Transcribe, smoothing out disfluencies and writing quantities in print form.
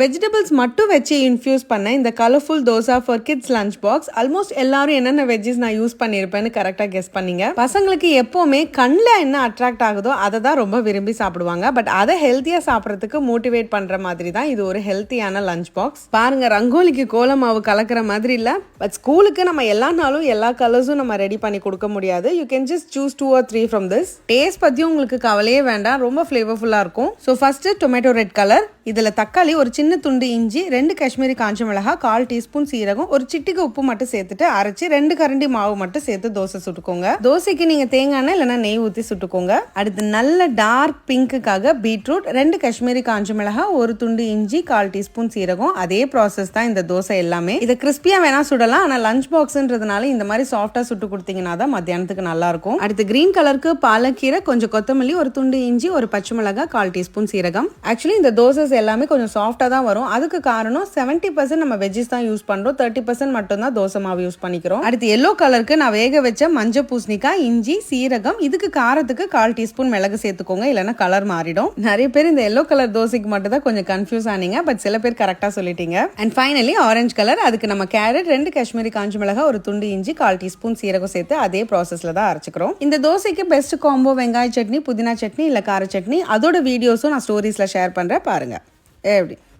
Vegetables மட்டும் வச்சு infuse பண்ண இந்த colourful dosa for kids lunch box almost எல்லாரும் என்னென்ன வெஜ்ஜஸ் நான் யூஸ் பண்ணியிருப்பேன்னு கரெக்டாக கெஸ் பண்ணீங்க. பசங்களுக்கு எப்போவுமே கண்ணில் என்ன அட்ராக்ட் ஆகுதோ அதை தான் ரொம்ப விரும்பி சாப்பிடுவாங்க. பட் அதை ஹெல்த்தியாக சாப்பிட்றதுக்கு மோட்டிவேட் பண்ணுற மாதிரி தான் இது ஒரு ஹெல்த்தியான லஞ்ச் பாக்ஸ். பாருங்க, ரங்கோலிக்கு கோலமாவு கலக்கிற மாதிரி இல்லை. பட் ஸ்கூலுக்கு நம்ம எல்லா நாளும் எல்லா கலர்ஸும் நம்ம ரெடி பண்ணி கொடுக்க முடியாது. You can just choose 2 or 3 from this. Taste பற்றியும் உங்களுக்கு கவலையே வேண்டாம், ரொம்ப ஃப்ளேவர்ஃபுல்லாக இருக்கும். So first tomato red colour, இதில் தக்காளி, ஒரு சின்ன துண்டு இஞ்சி, 2 காஷ்மீரி காஞ்ச மிளகாய், 1/4 டீஸ்பூன் சீரகம், ஒரு சிட்டிக்கு உப்பு மட்டும் சேர்த்துட்டு அரைச்சி 2 கரண்டி மாவு மட்டும் சேர்த்து தோசை சுட்டுக்கோங்க. தோசைக்கு நீங்க தேங்காய் எண்ணெய் இல்லைன்னா நெய் ஊற்றி சுட்டுக்கோங்க. அடுத்து நல்ல டார்க் பிங்க்குக்காக பீட்ரூட், 2 காஷ்மீரி காஞ்ச மிளகாய், ஒரு துண்டு இஞ்சி, 1/4 டீஸ்பூன் சீரகம். அதே ப்ராசஸ் தான் இந்த தோசை எல்லாமே. இதை கிறிஸ்பியா வேணா சுடலாம், ஆனால் லஞ்ச் பாக்ஸ்ன்றதுனால இந்த மாதிரி சாஃப்டா சுட்டு கொடுத்தீங்கன்னா தான் மத்தியானத்துக்கு நல்லா இருக்கும். அடுத்து கிரீன் கலருக்கு பாலக்கீரை, கொஞ்சம் கொத்தமல்லி, ஒரு துண்டு இஞ்சி, ஒரு பச்சை மிளகாய், 1/4 டீஸ்பூன் சீரகம். ஆக்சுவலி இந்த தோசை எல்லாமே கொஞ்சம் சாஃப்டா தான் வரும். அதுக்கு காரணம் 70% நம்ம வெஜ்ஜஸ் தான் யூஸ் பண்றோம், 30% மட்டும் தான் தோசை மாவு யூஸ் பண்ணிக்கிறோம். அடுத்து எல்லோ கலருக்கு நான் வேக வச்ச மஞ்சள் பூசணிக்காய், இஞ்சி, சீரகம். இதுக்கு காரத்துக்கு 1/4 டீஸ்பூன் மிளகு சேர்த்துக்கோங்க, இல்லைன்னா கலர் மாறிடும். நிறைய பேர் இந்த எல்லோ கலர் தோசைக்கு மட்டும் தான் கொஞ்சம் கன்ஃபியூஸ் ஆனீங்க, பட் சில பேர் கரெக்டா சொல்லிட்டீங்க. அண்ட் ஃபைனலி ஆரஞ்சு கலர், அதுக்கு நம்ம கேரட், 2 காஷ்மீரி காஞ்ச மிளகாய், ஒரு துண்டு இஞ்சி, 1/4 டீஸ்பூன் சீரகம் சேர்த்து அதே ப்ராசஸ்ல தான் அரைச்சிக்கிறோம். இந்த தோசைக்கு பெஸ்ட் காம்போ வெங்காய சட்னி, புதினா சட்னி இல்ல கார சட்னி. அதோட வீடியோஸும் நான் ஸ்டோரிஸ்ல ஷேர் பண்றேன், பாருங்க எப்படி.